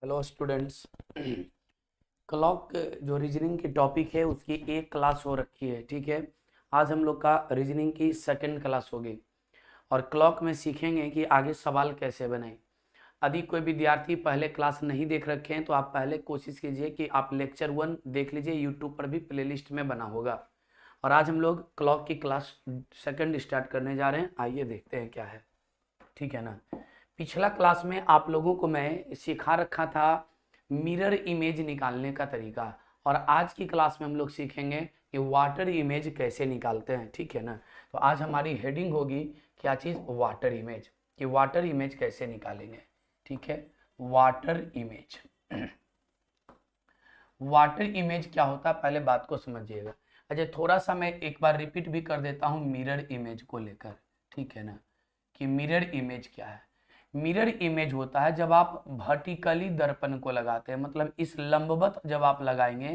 Hello students. Clock जो reasoning की topic है उसकी एक क्लास हो रखी है, ठीक है। आज हम लोग का रीजनिंग की सेकंड क्लास होगी और क्लॉक में सीखेंगे कि आगे सवाल कैसे बनाएं। यदि कोई विद्यार्थी पहले क्लास नहीं देख रखे हैं तो आप पहले कोशिश कीजिए कि आप लेक्चर 1 देख लीजिए, यूट्यूब पर भी प्लेलिस्ट में बना होगा। और आज हम लोग क्लॉक की क्लास सेकंड स्टार्ट करने जा रहे हैं। आइए देखते हैं क्या है, ठीक है ना। पिछला क्लास में आप लोगों को मैं सिखा रखा था मिरर इमेज निकालने का तरीका, और आज की क्लास में हम लोग सीखेंगे कि वाटर इमेज कैसे निकालते हैं, ठीक है ना। तो आज हमारी हेडिंग होगी क्या चीज़, वाटर इमेज, कि वाटर इमेज कैसे निकालेंगे, ठीक है। वाटर इमेज वाटर इमेज क्या होता है पहले बात को समझिएगा। अच्छा, थोड़ा सा मैं एक बार रिपीट भी कर देता हूँ मिरर इमेज को लेकर, ठीक है ना, कि मिरर इमेज क्या है। मिरर इमेज होता है जब आप वर्टिकली दर्पण को लगाते हैं, मतलब इस लंबवत जब आप लगाएंगे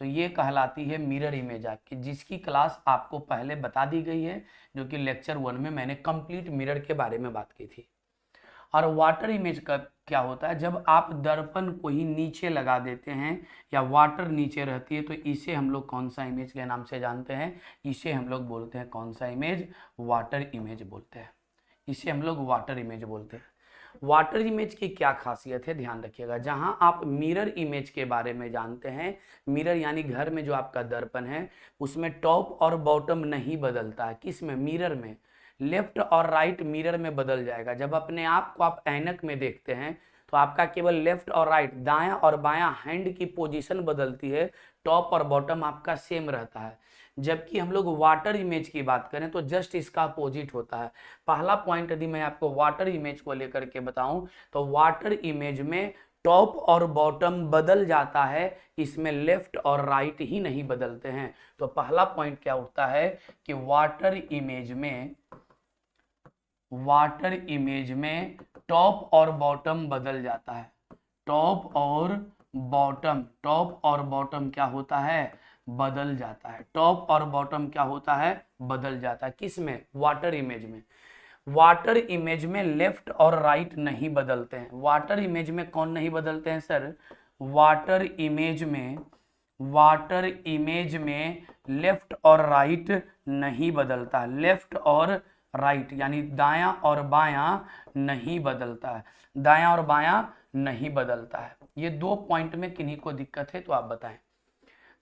तो ये कहलाती है मिरर इमेज आपकी, जिसकी क्लास आपको पहले बता दी गई है, जो कि लेक्चर 1 में मैंने कंप्लीट मिरर के बारे में बात की थी। और वाटर इमेज का क्या होता है, जब आप दर्पण को ही नीचे लगा देते हैं या वाटर नीचे रहती है तो इसे हम लोग कौन सा इमेज के नाम से जानते हैं, इसे हम लोग बोलते हैं कौन सा इमेज, वाटर इमेज बोलते हैं। इसे हम लोग वाटर इमेज बोलते हैं। वाटर इमेज की क्या खासियत है ध्यान रखिएगा। जहां आप मिरर इमेज के बारे में जानते हैं, मिरर यानी घर में जो आपका दर्पण है उसमें टॉप और बॉटम नहीं बदलता है। किस में, मिरर में। लेफ्ट और राइट मिरर में बदल जाएगा। जब अपने आप को आप ऐनक में देखते हैं तो आपका केवल लेफ्ट और राइट, दायां और बायां हैंड की पोजीशन बदलती है, टॉप और बॉटम आपका सेम रहता है। जबकि हम लोग वाटर इमेज की बात करें तो जस्ट इसका अपोजिट होता है। पहला पॉइंट यदि मैं आपको वाटर इमेज को लेकर के बताऊं तो वाटर इमेज में टॉप और बॉटम बदल जाता है, इसमें लेफ्ट और राइट ही नहीं बदलते हैं। तो पहला पॉइंट क्या उठता है कि वाटर इमेज में टॉप और बॉटम बदल जाता है। टॉप और बॉटम क्या होता है, बदल जाता है। टॉप और बॉटम क्या होता है, बदल जाता है। किस में, वाटर इमेज में। वाटर इमेज में लेफ्ट और राइट नहीं बदलते हैं। वाटर इमेज में कौन नहीं बदलते हैं सर, वाटर इमेज में वाटर इमेज में लेफ्ट और राइट नहीं बदलता। लेफ्ट और राइट यानी दायां और बायां नहीं बदलता है। दायां और बायां नहीं बदलता है। ये दो पॉइंट में किन्हीं को दिक्कत है तो आप बताएं।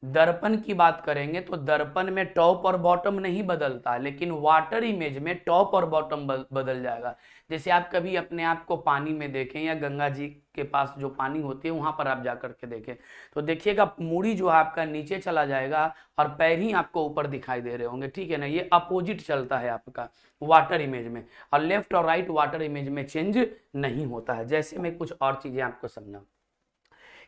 दर्पण की बात करेंगे तो दर्पण में टॉप और बॉटम नहीं बदलता, लेकिन वाटर इमेज में टॉप और बॉटम बदल जाएगा। जैसे आप कभी अपने आप को पानी में देखें या गंगा जी के पास जो पानी होती है वहां पर आप जाकर के देखें तो देखिएगा मूड़ी जो है आपका नीचे चला जाएगा और पैर ही आपको ऊपर दिखाई दे रहे होंगे, ठीक है ना। ये अपोजिट चलता है आपका वाटर इमेज में, और लेफ्ट और राइट वाटर इमेज में चेंज नहीं होता है। जैसे मैं कुछ और चीजें आपको समझाऊं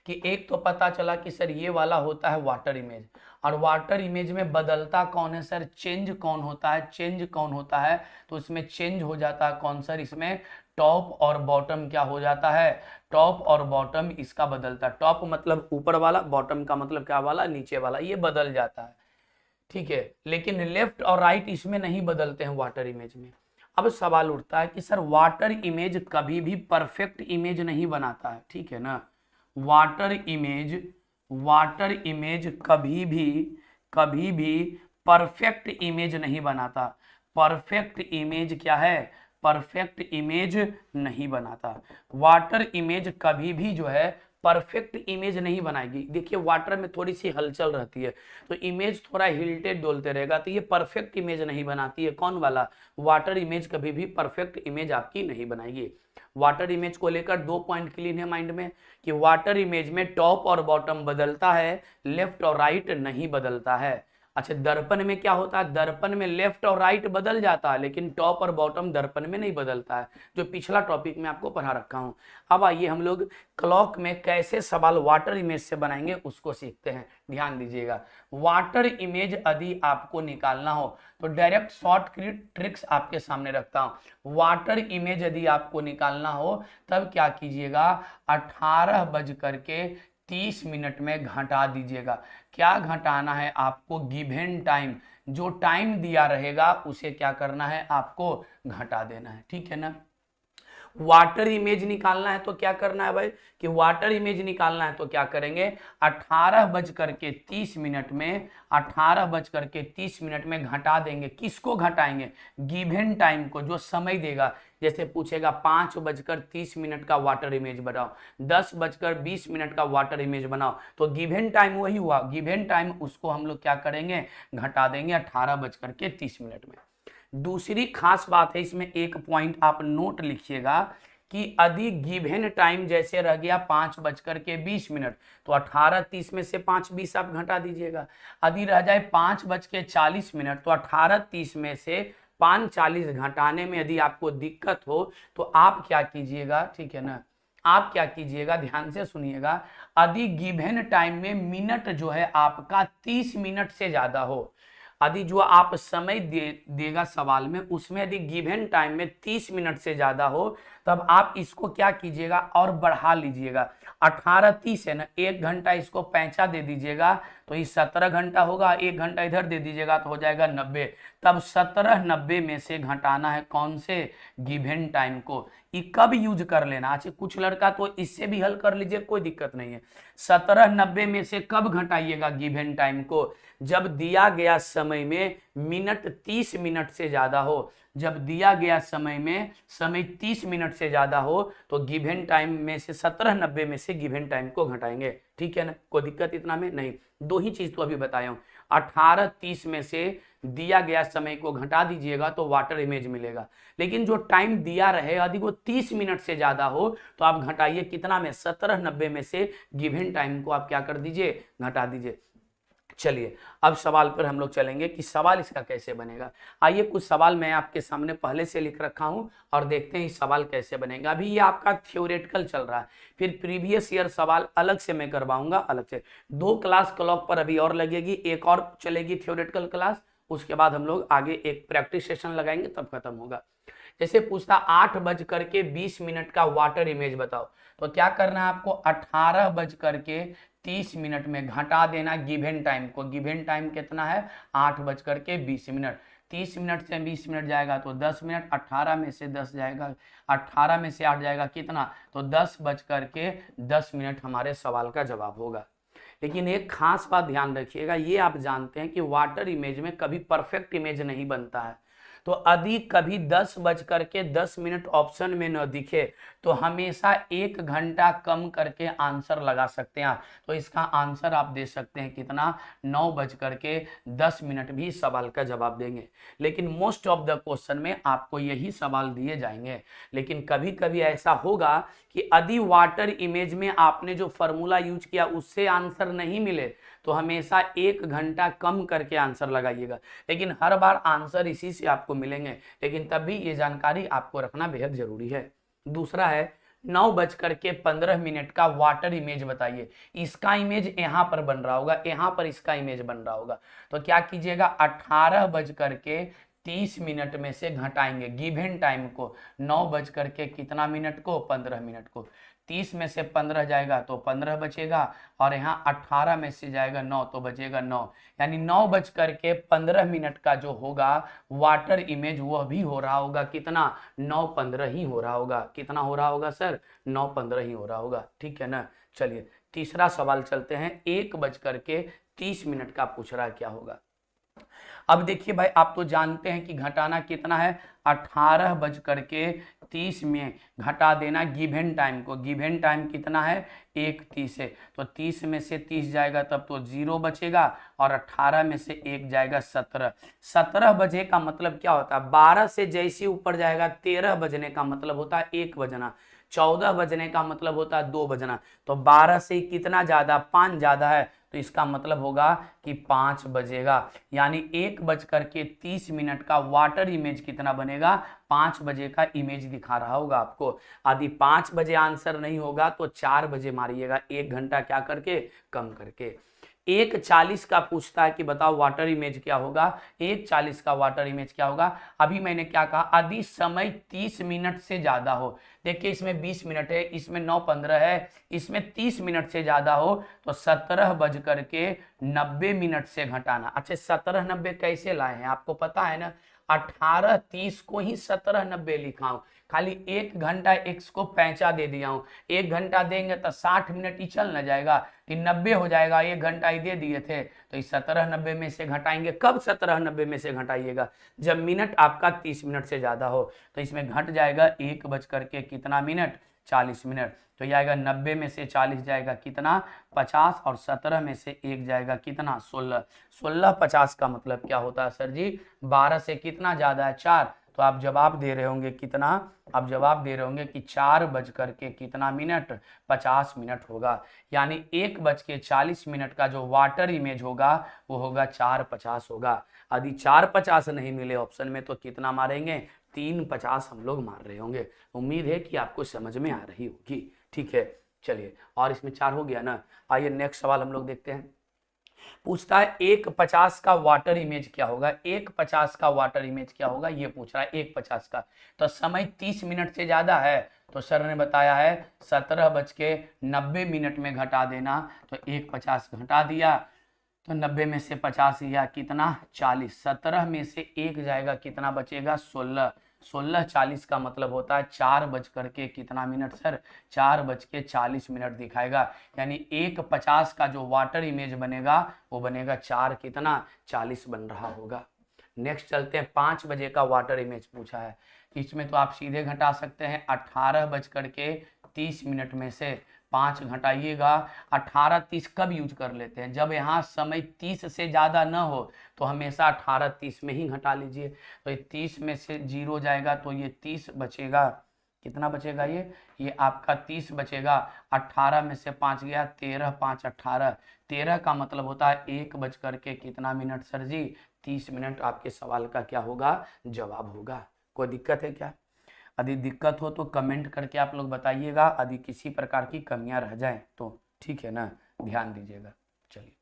कि एक तो पता चला कि सर ये वाला होता है वाटर इमेज, और वाटर इमेज में बदलता कौन है सर, चेंज कौन होता है, चेंज कौन होता है। तो इसमें चेंज हो जाता है कौन सर, इसमें टॉप और बॉटम क्या हो जाता है, टॉप और बॉटम इसका बदलता है। टॉप मतलब ऊपर वाला, बॉटम का मतलब क्या वाला, नीचे वाला, ये बदल जाता है, ठीक है। लेकिन लेफ्ट और राइट इसमें नहीं बदलते हैं वाटर इमेज में। अब सवाल उठता है कि सर वाटर इमेज कभी भी परफेक्ट इमेज नहीं बनाता है, ठीक है ना। वाटर इमेज वाटर इमेज कभी भी परफेक्ट इमेज नहीं बनाता। परफेक्ट इमेज क्या है, परफेक्ट इमेज नहीं बनाता। वाटर इमेज कभी भी जो है परफेक्ट इमेज नहीं बनाएगी। देखिए वाटर में थोड़ी सी हलचल रहती है तो इमेज थोड़ा हिलते डोलते रहेगा, तो ये परफेक्ट इमेज नहीं बनाती है। कौन वाला, वाटर इमेज कभी भी परफेक्ट इमेज आपकी नहीं बनाएगी। वाटर इमेज को लेकर दो पॉइंट क्लीन है माइंड में, कि वाटर इमेज में टॉप और बॉटम बदलता है, लेफ्ट और राइट नहीं बदलता है। अच्छा, दर्पण में क्या होता है, दर्पण में लेफ्ट और राइट बदल जाता है लेकिन टॉप और बॉटम दर्पण में नहीं बदलता है, जो पिछला टॉपिक में आपको पढ़ा रखा हूं। अब आइए हम लोग क्लॉक में कैसे सवाल वाटर इमेज से बनाएंगे उसको सीखते हैं। ध्यान दीजिएगा, वाटर इमेज यदि आपको निकालना हो तो डायरेक्ट शॉर्ट ट्रिक्स आपके सामने रखता हूं। वाटर इमेज यदि आपको निकालना हो तब क्या कीजिएगा, 18:30 में घटा दीजिएगा। क्या घटाना है आपको, गिवन टाइम, जो टाइम दिया रहेगा उसे क्या करना है आपको, घटा देना है, ठीक है ना। वाटर इमेज निकालना है तो क्या करना है भाई, कि वाटर इमेज निकालना है तो क्या करेंगे, 18:30 में 18:30 में घटा देंगे। किसको घटाएंगे, गिवन टाइम को, जो समय देगा। जैसे पूछेगा 5:30 का वाटर इमेज बनाओ, 10:20 का वाटर इमेज बनाओ, तो गिवन टाइम वही हुआ, गिवन टाइम उसको हम लोग क्या करेंगे, घटा देंगे 18:30 में। दूसरी खास बात है इसमें, एक पॉइंट आप नोट लिखिएगा कि यदि गिवन टाइम जैसे रह गया 5:20, तो 18:30 में से 5:20 आप घटा दीजिएगा। यदि रह जाए 5:40, तो 18:30 में से 5:40 घटाने में यदि आपको दिक्कत हो तो आप क्या कीजिएगा, ठीक है ना, आप क्या कीजिएगा, ध्यान से सुनिएगा। यदि गिवन टाइम में मिनट जो है आपका 30 मिनट से ज्यादा हो, यदि जो आप समय देगा सवाल में उसमें यदि गिवन टाइम में 30 मिनट से ज्यादा हो, तब आप इसको क्या कीजिएगा और बढ़ा लीजिएगा। 18:30 है ना, 1 घंटा इसको पैंचा दे दीजिएगा तो ये 17 घंटा होगा, 1 घंटा इधर दे दीजिएगा तो हो जाएगा 90। तब 17:90 में से घटाना है कौन से, गिवन टाइम को। ये कब यूज कर लेना, अच्छा कुछ लड़का तो इससे भी हल कर लीजिए, कोई दिक्कत नहीं है। 17:90 में से कब घटाइएगा गिवन टाइम को, जब दिया गया समय में मिनट 30 मिनट से ज्यादा हो। जब दिया गया समय में समय 30 मिनट से ज्यादा हो तो गिवन टाइम में से 17:90 में से गिवन टाइम को घटाएंगे, ठीक है ना, कोई दिक्कत इतना में नहीं। दो ही चीज तो अभी बताया हूं, 18:30 में से दिया गया समय को घटा दीजिएगा तो वाटर इमेज मिलेगा। लेकिन जो टाइम दिया रहे यदि वो 30 मिनट से ज्यादा हो तो आप घटाइए कितना में, 17:90 में से गिवन टाइम को आप क्या कर दीजिए, घटा दीजिए। चलिए अब सवाल पर हम लोग चलेंगे कि सवाल इसका कैसे बनेगा। आइए कुछ सवाल मैं आपके सामने पहले से लिख रखा हूं और देखते हैं इस सवाल कैसे बनेगा। अभी ये आपका थ्योरेटिकल चल रहा है, फिर प्रीवियस ईयर सवाल अलग से मैं करवाऊंगा, अलग से 2 क्लास क्लॉक पर अभी और लगेगी, एक और चलेगी थ्योरेटिकल क्लास, उसके बाद हम लोग आगे एक प्रैक्टिस सेशन लगाएंगे तब खत्म होगा। जैसे पूछता 8:20 का वाटर इमेज बताओ, तो क्या करना है आपको, 18:30 में घटा देना गिवन टाइम को। गिवन टाइम कितना है, 8:20। 30 मिनट से 20 मिनट जाएगा तो 10 मिनट, 18 में से 10 जाएगा, 18 में से 8 जाएगा कितना, तो 10:10 हमारे सवाल का जवाब होगा। लेकिन एक खास बात ध्यान रखिएगा, ये आप जानते हैं कि वाटर इमेज में कभी परफेक्ट इमेज नहीं बनता है। तो यदि कभी 10:10 ऑप्शन में न दिखे तो हमेशा 1 घंटा कम करके आंसर लगा सकते हैं। तो इसका आंसर आप दे सकते हैं कितना, 9:10 भी सवाल का जवाब देंगे। लेकिन मोस्ट ऑफ द क्वेश्चन में आपको यही सवाल दिए जाएंगे। लेकिन कभी कभी ऐसा होगा कि यदि वाटर इमेज में आपने जो फॉर्मूला यूज किया उससे आंसर नहीं मिले तो हमेशा 1 घंटा कम करके आंसर लगाइएगा। लेकिन हर बार आंसर इसी से आपको मिलेंगे, लेकिन तब भी ये जानकारी आपको रखना बेहद जरूरी है। दूसरा है 9:15 का वाटर इमेज बताइए। इसका इमेज यहाँ पर बन रहा होगा, यहाँ पर इसका इमेज बन रहा होगा। तो क्या कीजिएगा, 18:30 में से घटाएंगे गिवन टाइम को, 9:15 को। 30 में से 15 जाएगा तो 15 बचेगा, और यहाँ 18 में से जाएगा 9 तो बचेगा 9। यानी 9:15 का जो होगा वाटर इमेज वह भी हो रहा होगा कितना, 9:15 ही हो रहा होगा। कितना हो रहा होगा सर, 9:15 ही हो रहा होगा, ठीक है ना। चलिए तीसरा सवाल चलते हैं, 1:30 का पूछ रहा है क्या होगा। अब देखिए भाई, आप तो जानते हैं कि घटाना कितना है, 18:30 में घटा देना गिवन टाइम को। गिवन टाइम कितना है, 1:30 है, तो 30 में से 30 जाएगा तब तो 0 बचेगा, और 18 में से 1 जाएगा 17। 17 बजे का मतलब क्या होता है, 12 से जैसे ऊपर जाएगा 13 बजने का मतलब होता है 1 बजना, 14 बजने का मतलब होता है 2 बजना। तो 12 से कितना ज्यादा, 5 ज्यादा है, तो इसका मतलब होगा कि 5 बजेगा। यानी 1:30 का वाटर इमेज कितना बनेगा, 5 बजे का इमेज दिखा रहा होगा आपको। यदि 5 बजे आंसर नहीं होगा तो 4 बजे मारिएगा, 1 घंटा क्या करके, कम करके। 1:40 का पूछता है कि बताओ वाटर इमेज क्या होगा, 1:40 का वाटर इमेज क्या होगा। अभी मैंने क्या कहा, यदि समय 30 मिनट से ज्यादा हो, देखिए इसमें 20 मिनट है, इसमें 9:15 है, इसमें 30 मिनट से ज्यादा हो तो 17:90 से घटाना। अच्छा 17:90 कैसे लाए हैं आपको पता है ना, 18:30 को ही 17:90 लिखा हूं, खाली 1 घंटा x को पैंचा दे दिया हूं। 1 घंटा देंगे तो 60 मिनट ही चल न जाएगा, 90 हो जाएगा। 1 घंटा ही दे दिए थे तो इस 17:90 में से घटाएंगे। कब 17:90 में से घटाइएगा? जब मिनट आपका 30 मिनट से ज्यादा हो। तो इसमें घट जाएगा 1 बज के कितना मिनट, 40 मिनट। तो ये आएगा 90 में से 40 जाएगा कितना, 50, और 17 में से 1 जाएगा कितना, 16। 16 50 का मतलब क्या होता है सर जी? 12 से कितना ज्यादा है, 4। तो आप जवाब दे रहे होंगे कितना, आप जवाब दे रहे होंगे कि 4 के कितना मिनट, 50 मिनट होगा। यानी 1 बज के 40 मिनट का जो वाटर इमेज होगा वो होगा 4:50 होगा। यदि 4:50 नहीं मिले ऑप्शन में तो कितना मारेंगे, 3:50 हम लोग मार रहे होंगे। उम्मीद है कि आपको समझ में आ रही होगी। ठीक है, चलिए, और इसमें 4 हो गया ना। आइए नेक्स्ट सवाल हम लोग देखते हैं। पूछता है 1:50 का वाटर इमेज क्या होगा। 1:50 का वाटर इमेज क्या होगा ये पूछ रहा है, 1:50 का। तो समय 30 मिनट से ज्यादा है, तो सर ने बताया है 17:90 में घटा देना। तो 1:50 घटा दिया तो 90 में से 50 या कितना, 40। 17 में से 1 जाएगा कितना बचेगा, 16। 16 40 का मतलब होता है 4 बज के कितना मिनट सर, 4:40 दिखाएगा। यानी 1:50 का जो वाटर इमेज बनेगा वो बनेगा 4 कितना, 40 बन रहा होगा। नेक्स्ट चलते हैं, 5 बजे का वाटर इमेज पूछा है। इसमें तो आप सीधे घटा सकते हैं, 18:30 में से 5 घटाइएगा। 18:30 कब यूज कर लेते हैं, जब यहाँ समय 30 से ज्यादा न हो तो हमेशा 18:30 में ही घटा लीजिए। तो ये 30 में से 0 जाएगा तो ये 30 बचेगा, कितना बचेगा ये आपका 30 बचेगा। 18 में से 5 गया, 13 5 18। 13 का मतलब होता है 1 बज के कितना मिनट सर जी, 30 मिनट। आपके सवाल का क्या होगा, जवाब होगा। कोई दिक्कत है क्या? यदि दिक्कत हो तो कमेंट करके आप लोग बताइएगा, यदि किसी प्रकार की कमियां रह जाएं तो, ठीक है ना, ध्यान दीजिएगा। चलिए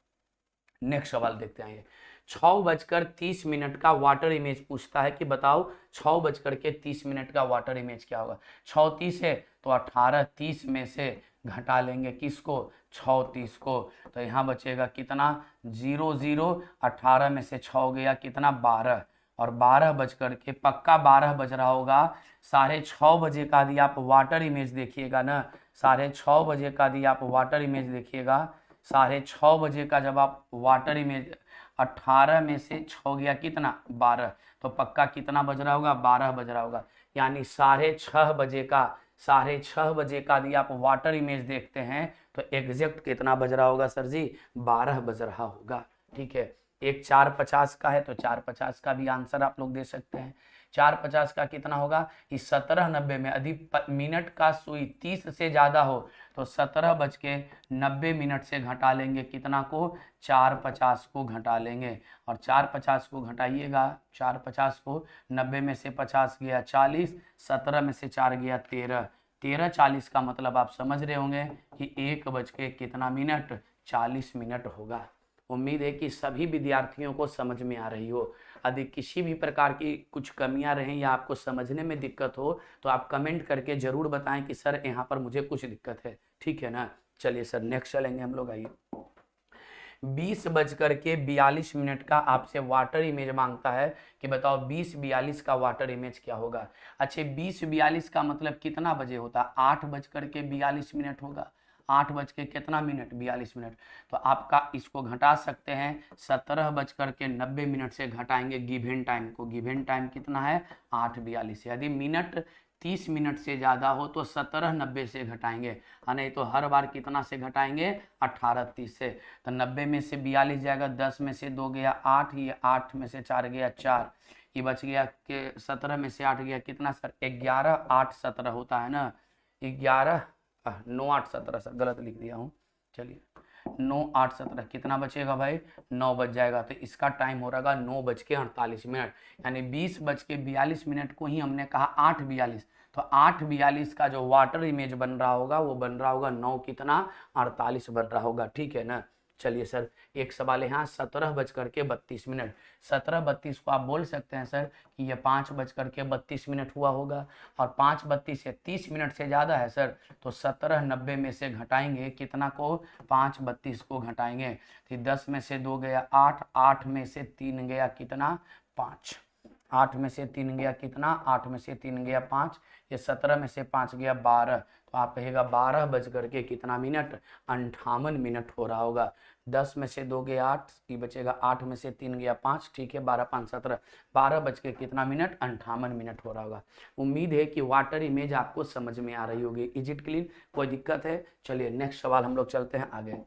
नेक्स्ट सवाल देखते हैं। 6:30 का वाटर इमेज पूछता है कि बताओ 6:30 का वाटर इमेज क्या होगा। 6:30 है तो 18:30 में से घटा लेंगे किसको, 6:30 को। तो यहाँ बचेगा कितना, 0 0। 18 में से 6 गया कितना, 12। और 12 पक्का 12 बज रहा होगा। 6:30 का यदि आप वाटर इमेज देखिएगा ना, 6:30 का यदि आप वाटर इमेज देखिएगा, 6:30 का जब आप वाटर इमेज, 18 में से 6 गया कितना, 12। तो पक्का कितना बज रहा होगा, 12 बज रहा होगा। यानी 6:30 बजे का यदि आप वाटर इमेज देखते हैं तो एग्जैक्ट कितना बज रहा होगा सर जी, 12 बज रहा होगा। ठीक है, एक 4:50 का है तो 4:50 का भी आंसर आप लोग दे सकते हैं। 4:50 का कितना होगा, इस 17:90 में यदि मिनट का सुई 30 से ज्यादा हो तो 17:90 से घटा लेंगे कितना को, 4:50 को घटा लेंगे। और 4:50 को घटाइएगा, 4:50 को 90 में से 50 गया 40, 17 में से 4 गया 13। 13:40 का मतलब आप समझ रहे होंगे कि 1:40 होगा। उम्मीद है कि सभी विद्यार्थियों को समझ में आ रही हो। यदि किसी भी प्रकार की कुछ कमियां रहें या आपको समझने में दिक्कत हो तो आप कमेंट करके जरूर बताएं कि सर यहाँ पर मुझे कुछ दिक्कत है। ठीक है ना, चलिए सर नेक्स्ट चलेंगे हम लोग। आइए, 20:42 का आपसे वाटर इमेज मांगता है कि बताओ 20:42 का वाटर इमेज क्या होगा। अच्छा, 20:42 का मतलब कितना बजे होता है, 8:42 होगा। 8 बज के कितना मिनट, 42 मिनट। तो आपका इसको घटा सकते हैं, 17:90 से घटाएंगे गिवन टाइम को। गिवन टाइम कितना है, 8:42। यदि मिनट 30 मिनट से ज़्यादा हो तो 17:90 से घटाएंगे, नहीं तो हर बार कितना से घटाएंगे, 18:30 से। तो 90 में से 42 जाएगा, 10 में से 2 गया 8, ये 8 में से 4 गया 4, ये बच गया कि 17 में से 8 गया कितना सर, 11। 8 17 होता है ना, 11 9 8 17 सर, गलत लिख दिया हूँ। चलिए 9 8 17 कितना बचेगा भाई, 9 बज जाएगा। तो इसका टाइम हो रहा 9:48। यानी 20:42 को ही हमने कहा 8:42। तो 8:42 का जो वाटर इमेज बन रहा होगा वो बन रहा होगा 9 कितना, 48 बन रहा होगा। ठीक है ना, चलिए सर एक सवाल यहाँ 17:32। 17:32 को आप बोल सकते हैं सर कि ये 5:32 हुआ होगा। और 5:32 से 30 मिनट से ज़्यादा है सर, तो 17:90 में से घटाएंगे कितना को, 5:32 को घटाएंगे। तो 10 में से 2 गया 8, 8 में से 3 गया कितना, 5। 8 में से 3 गया कितना, 8 में से 3 गया 5, ये 17 में से 5 गया 12, तो आप कहेगा 12 बज करके कितना मिनट, 58 मिनट हो रहा होगा। 10 में से 2 गया 8, ये बचेगा 8 में से 3 गया 5, ठीक है, 12 5 17, 12 बज के कितना मिनट, 58 मिनट हो रहा होगा। उम्मीद है कि वाटर इमेज आपको समझ में आ रही होगी। इज इट क्लियर, कोई दिक्कत है? चलिए नेक्स्ट सवाल हम लोग चलते हैं आगे।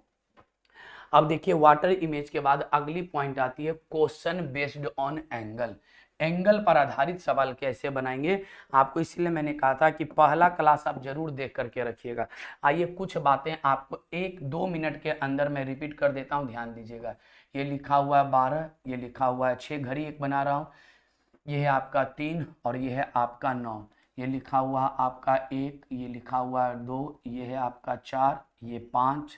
अब देखिए वाटर इमेज के बाद अगली पॉइंट आती है question based on angle. Angle पर आधारित सवाल कैसे बनाएंगे, आपको इसीलिए मैंने कहा था कि पहला क्लास आप जरूर देख करके रखिएगा। आइए कुछ बातें आपको 1-2 मिनट के अंदर मैं रिपीट कर देता हूं, ध्यान दीजिएगा। ये लिखा हुआ है 12, ये लिखा हुआ है 6, घड़ी एक बना रहा हूँ, ये है आपका 3 और ये है आपका 9, ये लिखा हुआ आपका 1, ये लिखा हुआ है 2, ये है आपका 4, ये 5,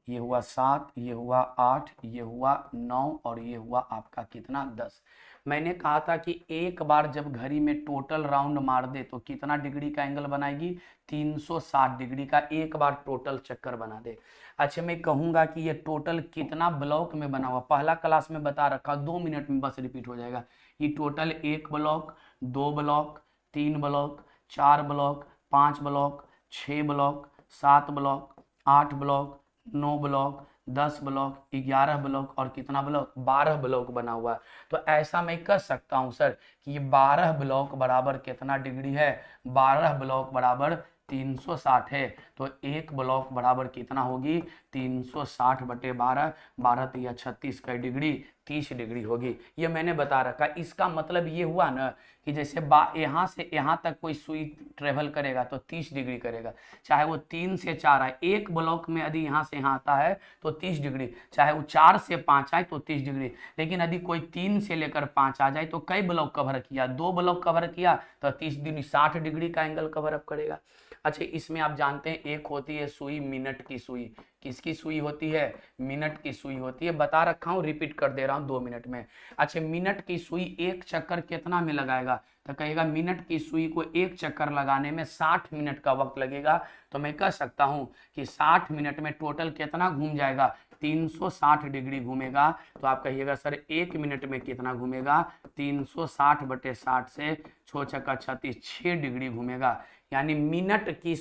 ये हुआ 7, ये हुआ 8, ये हुआ 9 और ये हुआ आपका कितना 10। मैंने कहा था कि एक बार जब घड़ी में टोटल राउंड मार दे तो कितना डिग्री का एंगल बनाएगी, 360 डिग्री का एक बार टोटल चक्कर बना दे। अच्छा मैं कहूंगा कि ये टोटल कितना ब्लॉक में बना हुआ, पहला क्लास में बता रखा, 2 मिनट में बस रिपीट हो जाएगा। ये total 1 block, 2 block, 3 block, 4 block, 5 block, 6 block, 7 block, 8 block, 9 block, 10 block, 11 block और कितना ब्लॉक, 12 ब्लॉक बना हुआ है। तो ऐसा मैं कह सकता हूं सर कि 12 ब्लॉक बराबर कितना डिग्री है, 12 ब्लॉक बराबर 360 है। तो एक ब्लॉक बराबर कितना होगी, 360 बटे 12, 12 तिया 36 का डिग्री 30 डिग्री होगी। ये मैंने बता रखा। इसका मतलब ये हुआ ना कि जैसे यहाँ से यहाँ तक कोई सुई ट्रेवल करेगा तो 30 डिग्री करेगा, चाहे वो 3 से 4 आए, एक ब्लॉक में यदि यहाँ से यहाँ आता है तो 30 डिग्री, चाहे वो 4 से 5 आए तो 30 डिग्री। लेकिन यदि कोई 3 से लेकर 5 आ जाए तो कई ब्लॉक कवर किया, 2 ब्लॉक कवर किया तो 30 डिग्री 60 डिग्री का एंगल कवर अप करेगा। अच्छा इसमें आप जानते हैं एक होती है सुई मिनट की सुई, किसकी सुई होती है, मिनट की सुई होती है, बता रखा हूं, रिपीट कर दे रहा हूं 2 मिनट में। अच्छा मिनट की सुई एक चक्कर कितना में लगाएगा, तो कहेगा मिनट की सुई को एक चक्कर लगाने में 60 मिनट का वक्त लगेगा। तो मैं कह सकता हूं कि 60 मिनट में टोटल कितना घूम जाएगा, 360 डिग्री घूमेगा। तो आप कहिएगा सर 1 मिनट में कितना घूमेगा, 360 बटे 60 से 6 छक्का 36, 6 डिग्री घूमेगा। यानी मिनट की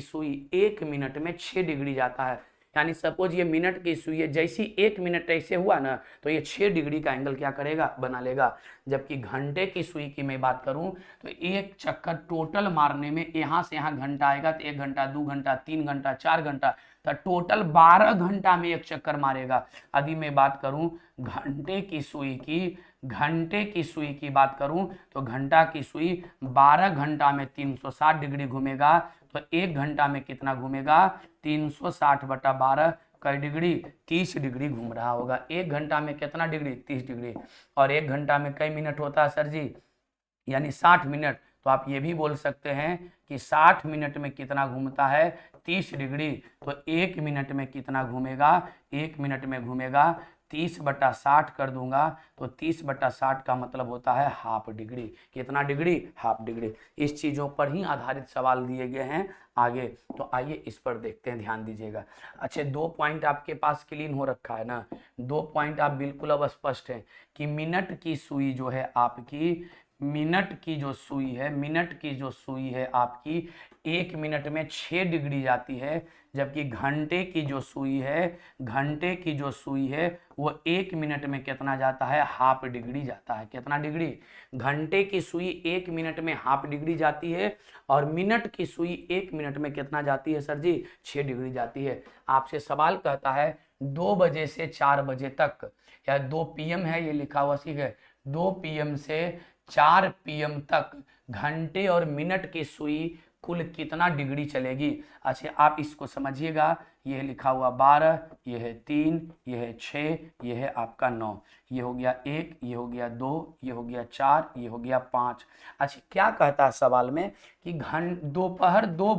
सुई 1 मिनट में 6 डिग्री जाता है। यानी सपोज ये मिनट की सुई है, जैसी 1 मिनट ऐसे हुआ ना तो ये 6 डिग्री का एंगल क्या करेगा, बना लेगा। जबकि घंटे की सुई की मैं बात करूं तो एक चक्कर टोटल मारने में यहाँ से यहाँ घंटा आएगा तो 1 घंटा, 2 घंटा, 3 घंटा, 4 घंटा, तो टोटल 12 घंटा में एक चक्कर मारेगा। यदि मैं बात करूं घंटे की सुई की बात करूं तो घंटा की सुई 12 घंटा में 360 डिग्री घूमेगा। तो 1 घंटा में कितना घूमेगा, 360 बटा 12 कई डिग्री, 30 डिग्री घूम रहा होगा। 1 घंटा में कितना डिग्री, 30 डिग्री। और 1 घंटा में कई मिनट होता है सर जी, यानी 60 मिनट। तो आप ये भी बोल सकते हैं कि 60 मिनट में कितना घूमता है, 30 डिग्री। तो 1 मिनट में कितना घूमेगा, 1 मिनट में घूमेगा 30 बटा 60 कर दूंगा तो 30 बटा 60 का मतलब होता है हाफ डिग्री। कितना डिग्री, हाफ डिग्री। इस चीज़ों पर ही आधारित सवाल दिए गए हैं आगे। तो आइए इस पर देखते हैं, ध्यान दीजिएगा। अच्छे 2 पॉइंट आपके पास क्लीन हो रखा है ना, 2 पॉइंट आप बिल्कुल अब स्पष्ट है कि मिनट की सुई जो है आपकी, मिनट की जो सुई है आपकी 1 मिनट में 6 डिग्री जाती है। जबकि घंटे की जो सुई है वो 1 मिनट में कितना जाता है, हाफ डिग्री जाता है। कितना डिग्री, घंटे की सुई 1 मिनट में हाफ डिग्री जाती है और मिनट की सुई 1 मिनट में कितना जाती है सर जी, 6 डिग्री जाती है। आपसे सवाल कहता है 2 बजे से 4 बजे तक, या 2 PM है ये लिखा हुआ, ठीक है, 2 PM से 4 PM तक घंटे और मिनट की सुई कुल कितना डिग्री चलेगी। अच्छा आप इसको समझिएगा, ये लिखा हुआ 12, ये है 3, ये है 6, ये है आपका 9, ये हो गया 1, ये हो गया 2, ये हो गया 4, ये हो गया 5। अच्छा क्या कहता है सवाल में कि दोपहर 2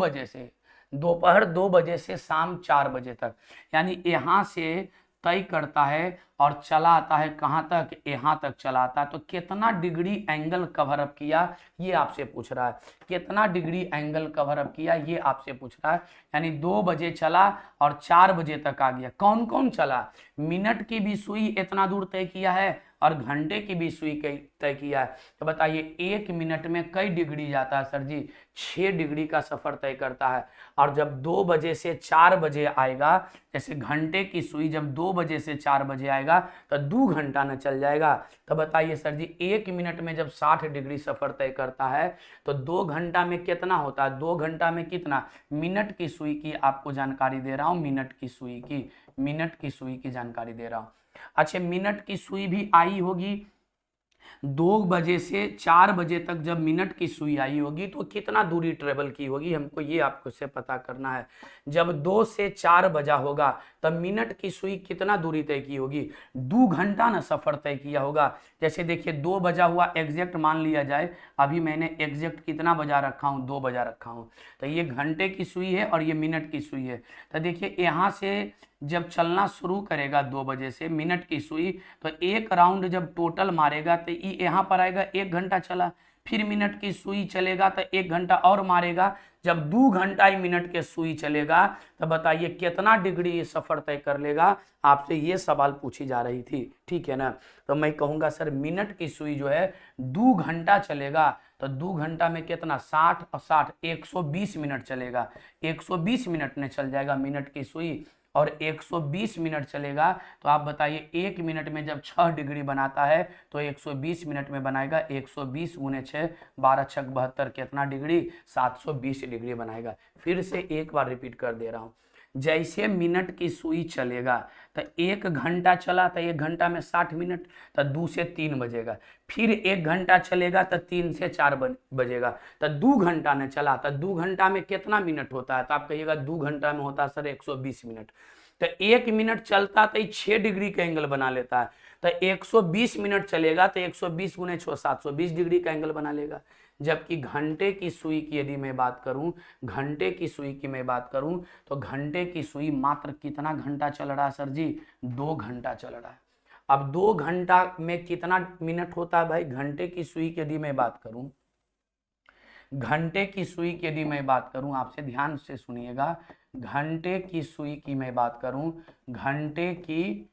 बजे से शाम 4 बजे तक, यानी यहाँ से तय करता है और चला आता है कहाँ तक, यहाँ तक चला आता है। तो कितना डिग्री एंगल कवर अप किया ये आपसे पूछ रहा है, कितना डिग्री एंगल कवर अप किया ये आपसे पूछ रहा है। यानी 2 बजे चला और 4 बजे तक आ गया। कौन कौन चला, मिनट की भी सुई इतना दूर तय किया है और घंटे की भी सुई तय किया है। तो बताइए 1 मिनट में कई डिग्री जाता है सर जी, 6 डिग्री का सफर तय करता है। और जब 2 बजे से 4 बजे आएगा, जैसे घंटे की सुई जब 2 बजे से 4 बजे आएगा तो 2 घंटा न चल जाएगा। तो बताइए सर जी 1 मिनट में जब 60 डिग्री सफर तय करता है तो 2 घंटा में कितना होता है, 2 घंटा में कितना, मिनट की सुई की आपको जानकारी दे रहा हूं, मिनट की सुई की जानकारी दे रहा हूं। अच्छा, मिनट की सुई भी आई होगी, 2 बजे से 4 बजे तक जब मिनट की सुई आई होगी तो कितना दूरी ट्रेवल की होगी, हमको ये आपको से पता करना है। जब 2 से 4 बजा होगा तब मिनट की सुई कितना दूरी तय की होगी, 2 घंटा ना सफर तय किया होगा। जैसे देखिए 2 बजा हुआ एग्जैक्ट मान लिया जाए, अभी मैंने एग्जैक्ट कितना बजा रखा हूँ, 2 बजा रखा हूँ। तो ये घंटे की सुई है और ये मिनट की सुई है। तो देखिए यहाँ से जब चलना शुरू करेगा 2 बजे से मिनट की सुई, तो एक राउंड जब टोटल मारेगा तो ये यहाँ पर आएगा 1 घंटा चला। फिर मिनट की सुई चलेगा तो 1 घंटा और मारेगा। जब 2 घंटा ही मिनट के सुई चलेगा तो बताइए कितना डिग्री ये सफर तय कर लेगा। आपसे ये सवाल पूछी जा रही थी, ठीक है ना। तो मैं कहूँगा सर मिनट की सुई जो है 2 घंटा चलेगा, तो 2 घंटा में कितना, 60 और 60 120 मिनट चलेगा। 120 मिनट में चल जाएगा मिनट की सुई और 120 मिनट चलेगा। तो आप बताइए 1 मिनट में जब 6 डिग्री बनाता है तो 120 मिनट में बनाएगा 120 गुने 6, 12 छक 72 कितना डिग्री, 720 डिग्री बनाएगा। फिर से एक बार रिपीट कर दे रहा हूँ, जैसे मिनट की सुई चलेगा तो 1 घंटा चला तो 1 घंटा में 60 मिनट, तो 2 से 3 बजेगा। फिर 1 घंटा चलेगा तो 3 से 4 बजेगा। तो 2 घंटा ने चला तो 2 घंटा में कितना मिनट होता है, तो आप कहिएगा 2 घंटा में होता है सर 120 मिनट। तो 1 मिनट चलता तो 6 डिग्री का एंगल बना लेता है। तो 120 मिनट चलेगा तो 120 गुने 6 720 डिग्री का एंगल बना लेगा। जबकि घंटे की सुई की यदि मैं बात करूं, घंटे की सुई की मैं बात करूं तो घंटे की सुई मात्र कितना घंटा चल रहा है सर जी, 2 घंटा चल रहा है। अब 2 घंटा में कितना मिनट होता है भाई, घंटे की सुई की यदि मैं बात करूं, घंटे की सुई की यदि मैं बात करूं, आपसे ध्यान से सुनिएगा, घंटे की सुई की मैं बात करूं, घंटे की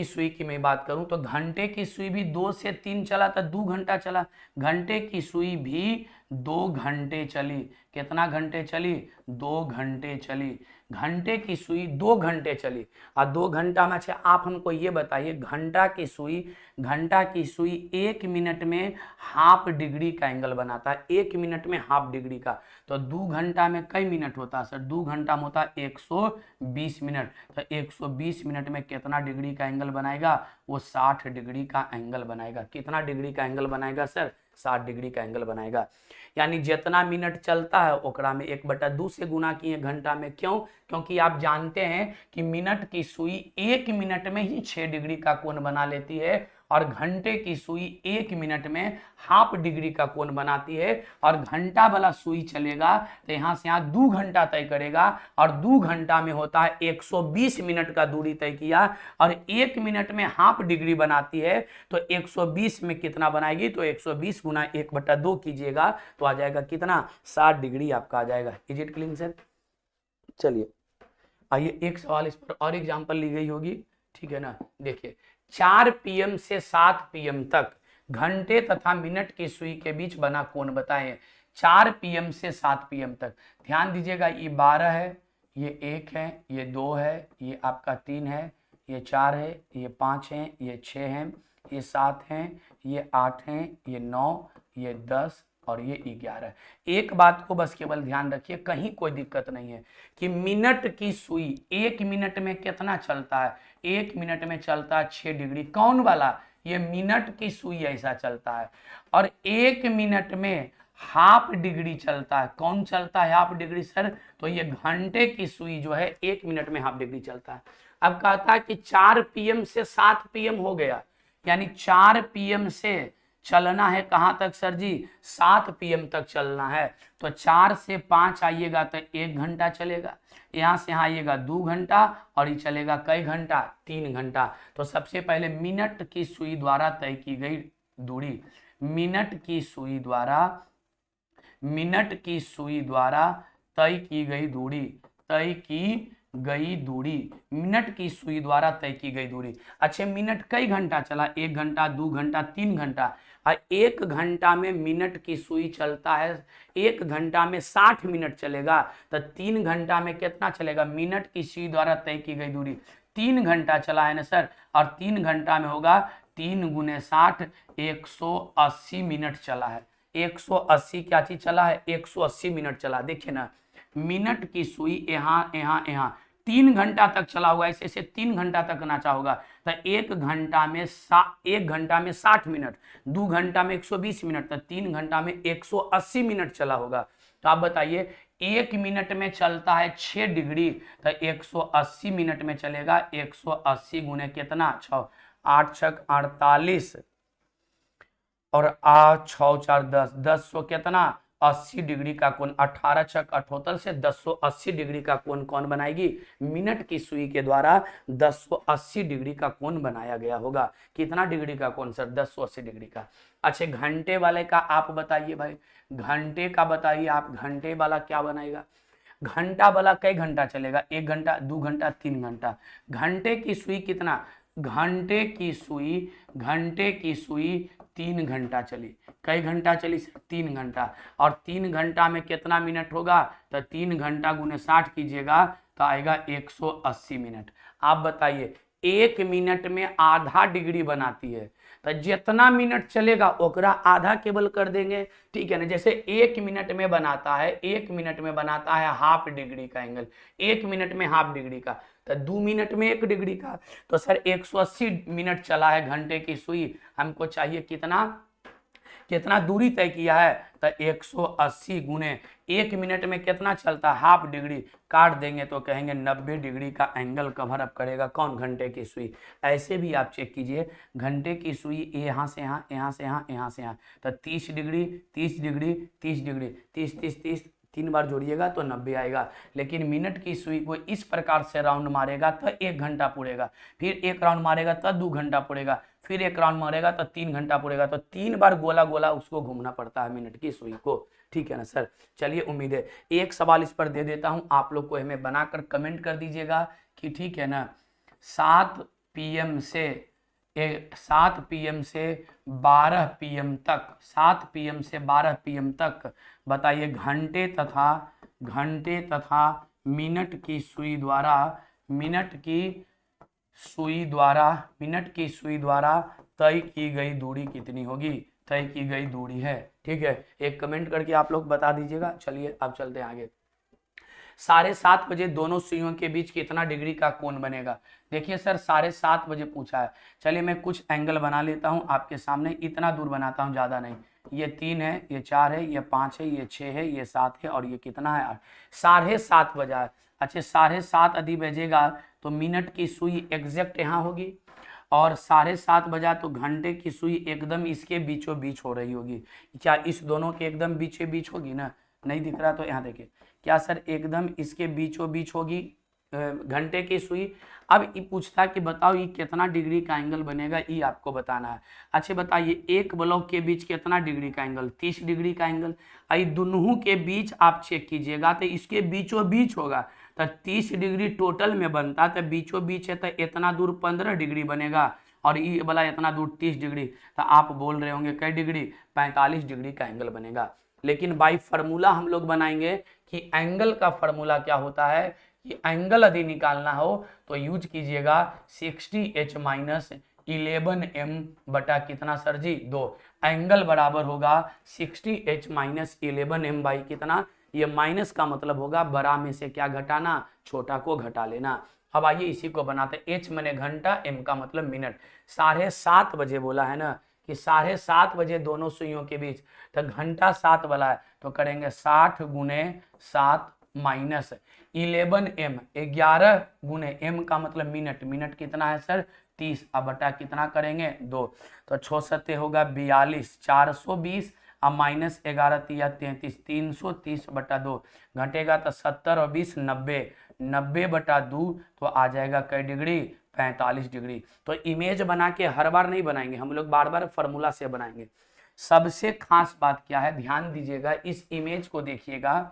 सुई की मैं बात करूं तो घंटे की सुई भी 2 से 3 चला तो 2 घंटा चला। घंटे की सुई भी 2 घंटे चली। कितना घंटे चली, 2 घंटे चली। घंटे की सुई 2 घंटे चली और 2 घंटा में से आप हमको ये बताइए घंटा की सुई 1 मिनट में हाफ डिग्री का एंगल बनाता है, 1 मिनट में हाफ डिग्री का। तो 2 घंटा में कई मिनट होता है सर, 2 घंटा में होता है 120 मिनट। तो 120 मिनट में कितना डिग्री का एंगल बनाएगा, वो 60 डिग्री का एंगल बनाएगा। कितना डिग्री का एंगल बनाएगा सर, 60 डिग्री का एंगल बनाएगा। यानी जितना मिनट चलता है ओकरा में 1/2 से गुना किए घंटा में। क्यों, क्योंकि आप जानते हैं कि मिनट की सुई 1 मिनट में ही 6 डिग्री का कोण बना लेती है और घंटे की सुई 1 मिनट में हाफ डिग्री का कोण बनाती है। और घंटा वाला सुई चलेगा तो यहाँ से यहाँ 2 घंटा तय करेगा और 2 घंटा में होता है 120 मिनट का दूरी तय किया और 1 मिनट में हाफ डिग्री बनाती है। तो 120 में कितना बनाएगी, तो 120 गुना 1/2 कीजिएगा तो आ जाएगा कितना, 60 डिग्री आपका आ जाएगा। Is it clean sir. चलिए आइए एक सवाल इस पर और एग्जांपल ली गई होगी, ठीक है ना। देखिए 4 PM से 7 PM तक घंटे तथा मिनट की सुई के बीच बना कोण बताएं। 4 PM से 7 PM तक ध्यान दीजिएगा, ये 12 है, ये 1 है, ये 2 है, ये आपका 3 है, ये 4 है, ये 5 है, ये 6 है, ये 7 है, ये 8 है, ये 9, ये 10 और ये 11। एक बात को बस केवल ध्यान रखिए, कहीं कोई दिक्कत नहीं है कि मिनट की सुई 1 मिनट में कितना चलता है, 1 मिनट में चलता है 6 डिग्री। कौन वाला, ये मिनट की सुई ऐसा चलता है। और 1 मिनट में हाफ डिग्री चलता है। कौन चलता है हाफ डिग्री सर, तो ये घंटे की सुई जो है 1 मिनट में हाफ डिग्री चलता है। अब कहता है कि 4 PM से 7 PM हो गया, यानी 4 PM से चलना है कहाँ तक सर जी, 7 PM तक चलना है। तो 4 से 5 आइएगा तो 1 घंटा चलेगा, यहाँ से यहाँ आइएगा 2 घंटा, और ये चलेगा कई घंटा, 3 घंटा। तो सबसे पहले मिनट की सुई द्वारा तय की गई दूरी, मिनट की सुई द्वारा तय की गई दूरी, मिनट की सुई द्वारा तय की गई दूरी। अच्छा, मिनट कई घंटा चला, 1 घंटा, 2 घंटा, 3 घंटा। और 1 घंटा में मिनट की सुई चलता है, 1 घंटा में 60 मिनट चलेगा, तो 3 घंटा में कितना चलेगा, मिनट की सुई द्वारा तय की गई दूरी 3 घंटा चला है ना सर, और 3 घंटा में होगा 3 गुने 60, 180 मिनट चला है। 180 क्या चीज चला है, 180 मिनट चला। देखिए ना, मिनट की सुई यहाँ यहाँ यहाँ 3 घंटा तक चला होगा, ऐसे ऐसे 3 घंटा तक नाचा होगा। तो 1 घंटा में 60 मिनट, 2 घंटा में 120 मिनट, तो 3 घंटा में 180 मिनट चला होगा। तो आप बताइए, 1 मिनट में चलता है 6 डिग्री, तो 180 मिनट में चलेगा 180 गुने कितना, 6, 8 छक 48, और 8 6 4 10, 10 सौ कितना 80 डिग्री का कोण, 18 छक 78 से 1080 डिग्री का कोण कौन बनाएगी, मिनट की सुई के द्वारा 1080 डिग्री का कोण बनाया गया होगा। कितना डिग्री का कोण सर, 1080 डिग्री का। अच्छा, घंटे वाले का आप बताइए भाई, घंटे का बताइए आप, घंटे वाला क्या बनाएगा, घंटा वाला कई घंटा चलेगा, 1 घंटा, 2 घंटा, 3 घंटा। घंटे की सुई कितना, घंटे की सुई 3 घंटा चली। कई घंटा चली सर, 3 घंटा। और 3 घंटा में कितना मिनट होगा, तो 3 घंटा गुने 60 कीजिएगा तो आएगा 180 मिनट। आप बताइए, 1 मिनट में आधा डिग्री बनाती है, तो जितना मिनट चलेगा ओकरा आधा केवल कर देंगे, ठीक है ना। जैसे 1 मिनट में बनाता है, 1 मिनट में बनाता है हाफ डिग्री का एंगल, 1 मिनट में हाफ डिग्री का, तो 2 मिनट में 1 डिग्री का। तो सर 180 मिनट चला है घंटे की सुई, हमको चाहिए कितना दूरी तय किया है, तो 180 गुने 1 मिनट में कितना चलता है, हाफ डिग्री, काट देंगे तो कहेंगे 90 डिग्री का एंगल कवर अप करेगा कौन, घंटे की सुई। ऐसे भी आप चेक कीजिए, घंटे की सुई यहाँ से यहाँ, यहाँ से यहाँ, यहाँ से यहाँ, तो 30 डिग्री 30 डिग्री 30 डिग्री, 30 30 30, 3 बार जोड़िएगा तो 90 आएगा। लेकिन मिनट की सुई को इस प्रकार से राउंड मारेगा तो 1 घंटा पूरेगा, फिर 1 राउंड मारेगा तो 2 घंटा पूरेगा, फिर 1 राउंड मारेगा तो 3 घंटा पूरेगा। तो 3 बार गोला गोला उसको घूमना पड़ता है मिनट की सुई को, ठीक है ना सर। चलिए, उम्मीद है एक सवाल इस पर दे देता हूं, आप लोग को हमें बनाकर कमेंट कर दीजिएगा कि ठीक है ना। 7 PM से 12 PM तक, 7 PM से 12 PM तक बताइए, घंटे तथा मिनट की सुई द्वारा तय की गई दूरी कितनी होगी, तय की गई दूरी है, ठीक है। एक कमेंट करके आप लोग बता दीजिएगा। चलिए अब चलते हैं आगे। 7:30 बजे दोनों सुइयों के बीच कितना डिग्री का कोण बनेगा। देखिए सर, 7:30 बजे पूछा है। चलिए मैं कुछ एंगल बना लेता हूं आपके सामने, इतना दूर बनाता हूं, ज्यादा नहीं। ये 3 है, ये 4 है, ये 5 है, ये 6 है, ये 7 है, और ये कितना है 8। 7:30 बजा है। अच्छा, 7:30 यदि बजेगा तो मिनट की सुई एग्जैक्ट यहाँ होगी, और 7:30 बजा तो घंटे की सुई एकदम इसके बीचों बीच हो रही होगी। क्या इस दोनों के एकदम बीचों बीच होगी ना, नहीं दिख रहा तो यहाँ देखिए, क्या सर एकदम इसके बीचों बीच होगी घंटे की सुई। अब ये पूछता कि बताओ ये कितना डिग्री का एंगल बनेगा, ये आपको बताना है। अच्छा बताइए, एक ब्लॉक के बीच कितना डिग्री का एंगल, 30 डिग्री का एंगल। आई दोनों के बीच आप चेक कीजिएगा तो इसके बीचों बीच होगा, तो 30 डिग्री टोटल में बनता, तो बीचों बीच है तो इतना दूर 15 डिग्री बनेगा, और ये वाला इतना दूर 30 डिग्री। तो आप बोल रहे होंगे कई डिग्री, 45 डिग्री का एंगल बनेगा। लेकिन बाई फार्मूला हम लोग बनाएंगे कि एंगल का फार्मूला क्या होता है, कि एंगल यदि निकालना हो तो यूज कीजिएगा 60h - 11m बटा कितना सर जी, 2। एंगल बराबर होगा 60h - 11m बाई कितना, ये माइनस का मतलब होगा बड़ा में से क्या घटाना, छोटा को घटा लेना। अब आइए इसी को बनाते, h माने घंटा, m का मतलब मिनट। 7:30 बजे बोला है ना, कि 7:30 बजे दोनों सुइयों के बीच, तो घंटा 7 वाला है तो करेंगे 60 गुने 7 माइनस 11m, 11 गुने m का मतलब मिनट, मिनट कितना है सर 30 अब बटा कितना करेंगे 2, तो 6 सत्ते होगा 42, 420 अब माइनस 11 तिया 33, 330 बटा 2 घटेगा तो 70 और 20 90, 90 बटा 2 तो आ जाएगा कई डिग्री 45 डिग्री। तो इमेज बना के हर बार नहीं बनाएंगे हम लोग, बार बार फॉर्मूला से बनाएंगे। सबसे खास बात क्या है, ध्यान दीजिएगा, इस इमेज को देखिएगा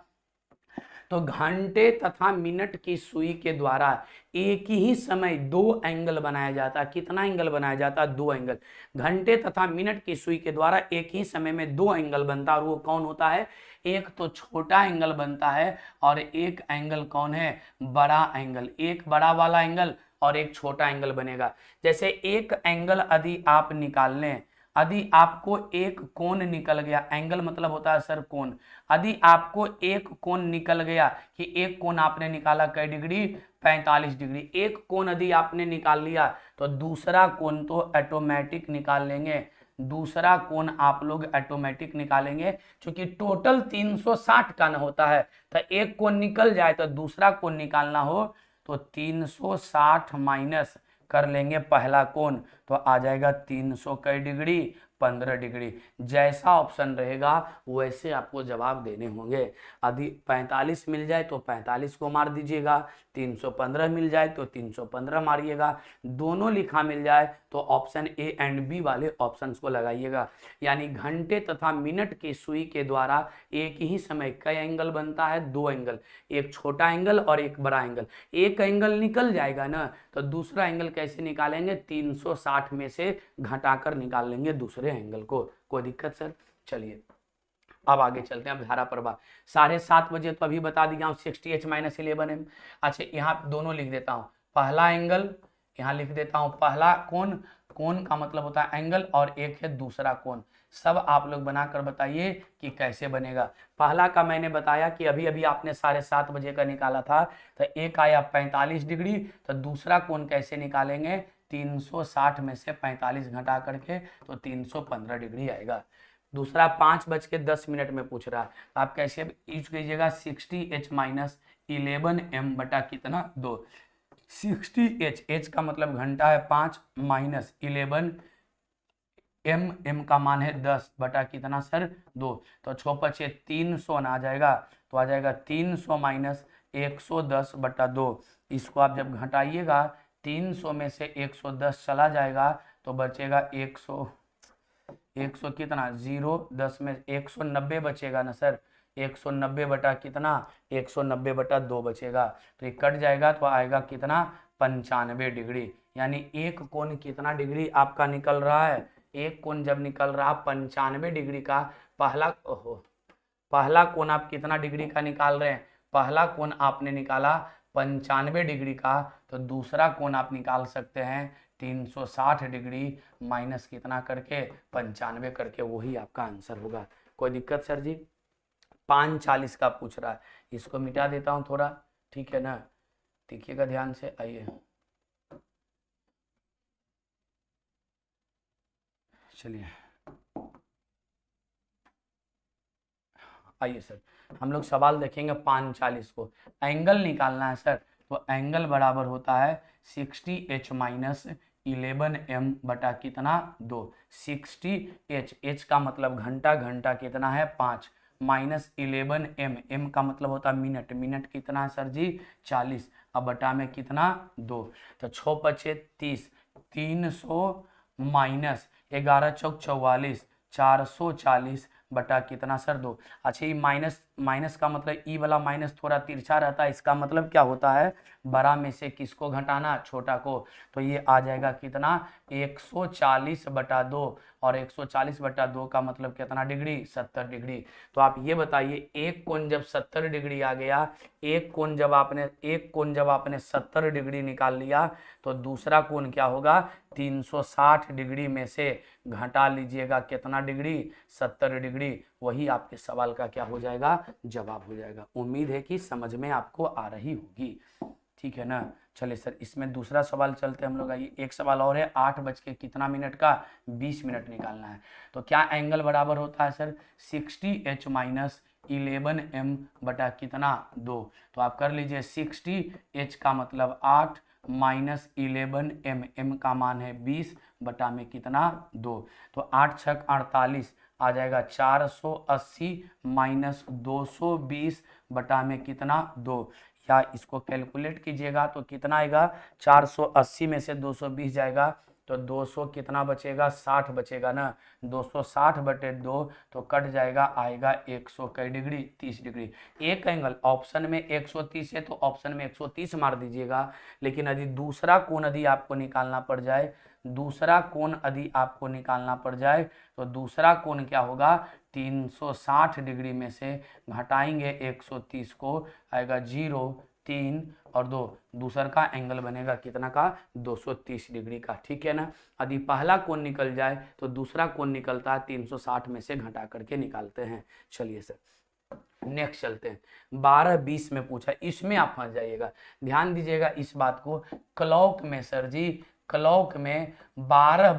तो घंटे तथा मिनट की सुई के द्वारा एक ही समय दो एंगल बनाया जाता है। कितना एंगल बनाया जाता है? 2 एंगल। घंटे तथा मिनट की सुई के द्वारा एक ही समय में 2 एंगल बनता है, और वो कौन होता है? एक तो छोटा एंगल बनता है और एक एंगल कौन है? बड़ा एंगल। एक बड़ा वाला एंगल और एक छोटा एंगल बनेगा। जैसे एक एंगल यदि आप निकाल लें, यदि आपको एक कोण निकल गया, एंगल मतलब होता है सर कोण, यदि आपको एक कोण निकल गया कि एक कोण आपने निकाला कई डिग्री? 45 डिग्री। एक कोण यदि आपने निकाल लिया तो दूसरा कोण तो ऑटोमेटिक निकाल लेंगे, दूसरा कोण आप लोग ऑटोमेटिक निकालेंगे, क्योंकि टोटल 360 का न होता है, तो एक कोण निकल जाए तो दूसरा कोण निकालना हो तो 360 माइनस कर लेंगे पहला कोण, तो आ जाएगा 300 कई डिग्री? 15 डिग्री। जैसा ऑप्शन रहेगा वैसे आपको जवाब देने होंगे। यदि 45 मिल जाए तो 45 को मार दीजिएगा, 315 मिल जाए तो 315 मारिएगा, दोनों लिखा मिल जाए तो ऑप्शन ए एंड बी वाले ऑप्शंस को लगाइएगा। यानी घंटे तथा मिनट की सुई के द्वारा एक ही समय कई एंगल बनता है? 2 एंगल, एक छोटा एंगल और एक बड़ा एंगल। एक एंगल निकल जाएगा ना तो दूसरा एंगल कैसे निकालेंगे? 360 में से घटाकर निकाल लेंगे दूसरे एंगल को। कोई दिक्कत सर? चलिए अब आगे चलते हैं। अब धारा प्रवाह 7:30 बजे तो अभी बता दिया हूँ 60h - 11m। अच्छा यहाँ दोनों लिख देता हूँ, पहला एंगल यहाँ लिख देता हूँ, पहला कोण, कोण का मतलब होता है एंगल, और एक है दूसरा कोण। सब आप लोग बनाकर बताइए कि कैसे बनेगा। पहला का मैंने बताया कि अभी अभी आपने 7:30 बजे का निकाला था, तो एक आया 45 डिग्री, तो दूसरा कोण कैसे निकालेंगे? 360 में से 45 घटा करके तो 315 डिग्री आएगा। दूसरा 5:10 में पूछ रहा है, तो आप कैसे यूज कीजिएगा? 60h - 11m बटा कितना? 2। 60h, h का मतलब घंटा है 5 माइनस 11 m का मान है 10 बटा कितना सर? 2। तो 6×5 300 ना आ जाएगा, तो आ जाएगा 300 माइनस 110 बटा 2। इसको आप जब घटाइएगा 300 में से 110 चला जाएगा तो बचेगा 100 कितना? 0, 10 में 190 बचेगा ना सर? 190 बटा कितना? 190 बटा 2 बचेगा, तो ये कट जाएगा तो आएगा कितना? 95 डिग्री। यानी एक कोण कितना डिग्री आपका निकल रहा है? एक कोण जब निकल रहा 95 डिग्री का, पहला कोण आप कितना डिग्री का निकाल रहे हैं? पहला कोण आपने निकाला 95 डिग्री का, तो दूसरा कोण आप निकाल सकते हैं 360 डिग्री माइनस कितना करके? 95 करके, वही आपका आंसर होगा। कोई दिक्कत सर जी? 5:40 का पूछ रहा है, इसको मिटा देता हूं थोड़ा, ठीक है ना? देखिएगा ध्यान से, आइए चलिए आइए सर, हम लोग सवाल देखेंगे 5:40 को। एंगल निकालना है सर, तो एंगल बराबर होता है 60h - 11m बटा कितना? 2। 60h, h का मतलब घंटा, घंटा कितना है? 5 माइनस 11m, m का मतलब होता है मिनट, मिनट कितना है सर जी? 40, अब बटा में कितना? 2। तो 6×5 30, 300 माइनस 11 चौक 44, 440 बटा कितना सर? 2। अच्छा ये माइनस, माइनस का मतलब ई वाला माइनस थोड़ा तिरछा रहता है, इसका मतलब क्या होता है? बड़ा में से किसको घटाना? छोटा को। तो ये आ जाएगा कितना? 140 बटा 2, और 140 बटा 2 का मतलब कितना डिग्री? 70 डिग्री। तो आप ये बताइए, एक कोण जब 70 डिग्री आ गया, एक कोण जब आपने 70 डिग्री निकाल लिया, तो दूसरा कोण क्या होगा? 360 डिग्री में से घटा लीजिएगा कितना डिग्री? 70 डिग्री। वही आपके सवाल का क्या हो जाएगा? जवाब हो जाएगा। उम्मीद है कि समझ में आपको आ रही होगी, ठीक है ना? चलिए सर, इसमें दूसरा सवाल चलते हम लोग। आइए, एक सवाल और है, 8 बज के कितना मिनट का? 20 मिनट निकालना है। तो क्या एंगल बराबर होता है सर? 60h - 11m बटा कितना? 2। तो आप कर लीजिए, 60h का मतलब 8 माइनस 11m, m का मान है 20 बटा में कितना 2, तो 8 छक 48 आ जाएगा 480 माइनस 220 बटा में कितना 2, या इसको कैलकुलेट कीजिएगा तो कितना आएगा, 480 में से 220 जाएगा तो 200 कितना बचेगा, 60 बचेगा ना, 260 बटे 2 तो कट जाएगा, आएगा 100 कई डिग्री, 30 डिग्री। एक एंगल ऑप्शन में 130 है तो ऑप्शन में 130 मार दीजिएगा, लेकिन यदि दूसरा कोण यदि आपको निकालना पड़ जाए, दूसरा कोण यदि आपको निकालना पड़ जाए तो दूसरा कोण क्या होगा, 360 डिग्री में से घटाएंगे 130 को, आएगा 0, 3 और 2, दूसर का एंगल बनेगा कितना का, 230 डिग्री का। ठीक है ना, यदि पहला कोण निकल जाए तो दूसरा कोण निकलता है 360 में से घटा करके निकालते हैं। चलिए सर नेक्स्ट चलते हैं, 12-20 में पूछा, इसमें आप फंस जाइएगा, ध्यान दीजिएगा इस बात को। क्लॉक में सर जी, क्लॉक में 12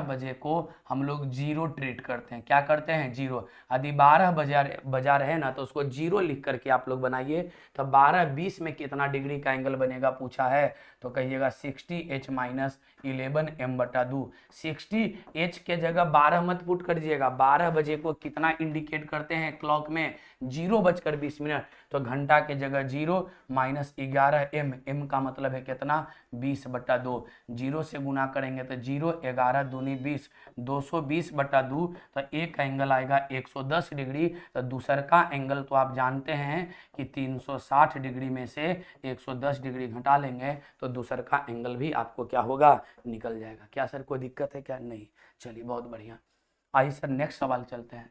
बजे को हम लोग जीरो ट्रीट करते हैं, क्या करते हैं, जीरो। यदि 12 बजा रहे ना तो उसको जीरो लिख करके आप लोग बनाइए, तो 12-20 में कितना डिग्री का एंगल बनेगा पूछा है, तो कहिएगा 60h माइनस 11m बटा 2। 60h के जगह 12 मत पुट करिएगा, 12 बजे को कितना इंडिकेट करते हैं क्लॉक में, 0:20, तो घंटा के जगह 0 माइनस 11m, m का मतलब है कितना, 20/2, 0 से गुना करेंगे तो 0, 11 दूनी 20, 220/2, तो एक एंगल आएगा 110 डिग्री। तो दूसर का एंगल तो आप जानते हैं कि 360 डिग्री में से 110 डिग्री घटा लेंगे तो दूसर का एंगल भी आपको क्या होगा, निकल जाएगा। क्या सर कोई दिक्कत है क्या, नहीं, चलिए बहुत बढ़िया। आइए सर नेक्स्ट सवाल चलते हैं,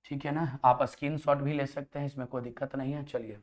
ठीक है ना, आप स्क्रीनशॉट भी ले सकते हैं, इसमें कोई दिक्कत नहीं है। चलिए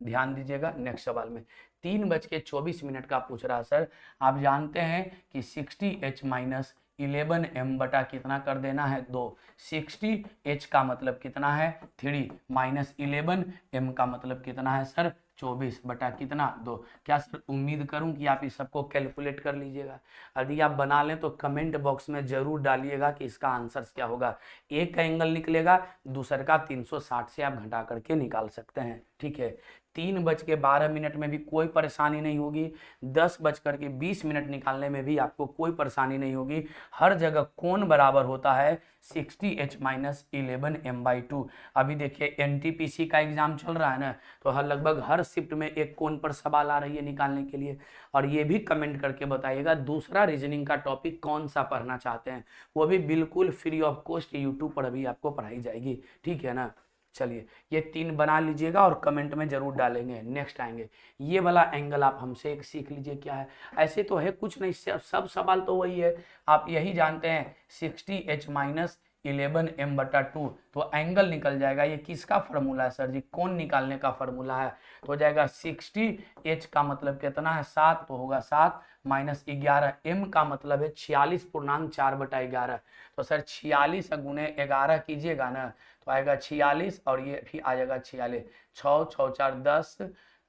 ध्यान दीजिएगा, नेक्स्ट सवाल में 3:24 का पूछ रहा है सर। आप जानते हैं कि 60h माइनस 11m बटा कितना कर देना है, 2। 60h का मतलब कितना है, 3 माइनस 11m का मतलब कितना है सर, 24 बटा कितना 2। क्या सर उम्मीद करूं कि आप इस सबको कैलकुलेट कर लीजिएगा, यदि आप बना लें तो कमेंट बॉक्स में जरूर डालिएगा कि इसका आंसर क्या होगा। एक का एंगल निकलेगा, दूसर का 360 से आप घटा करके निकाल सकते हैं। ठीक है, 3:12 में भी कोई परेशानी नहीं होगी, 10:20 निकालने में भी आपको कोई परेशानी नहीं होगी। हर जगह कोण बराबर होता है 60h माइनस 11m/2। अभी देखिए NTPC का एग्जाम चल रहा है ना, तो लगभग हर शिफ्ट में एक कोण पर सवाल आ रही है निकालने के लिए। और ये भी कमेंट करके बताइएगा दूसरा रीजनिंग का टॉपिक कौन सा पढ़ना चाहते हैं, वो भी बिल्कुल फ्री ऑफ कॉस्ट यूट्यूब पर अभी आपको पढ़ाई जाएगी। ठीक है ना, चलिए ये 3 बना लीजिएगा और कमेंट में जरूर डालेंगे। नेक्स्ट आएंगे, ये वाला एंगल आप हमसे एक सीख लीजिए क्या है। ऐसे तो है कुछ नहीं, सब सवाल तो वही है, आप यही जानते हैं 60h माइनस 11m/2, तो एंगल निकल जाएगा। ये किसका फॉर्मूला है सर जी, कोण निकालने का फॉर्मूला है, तो हो जाएगा 60h का मतलब कितना है 7, तो होगा 7 माइनस 11m का मतलब है 46.4/11, तो सर 46 गुने 11 कीजिएगा ना तो आएगा 46, और ये भी आ जाएगा 46, 6 6 4 10,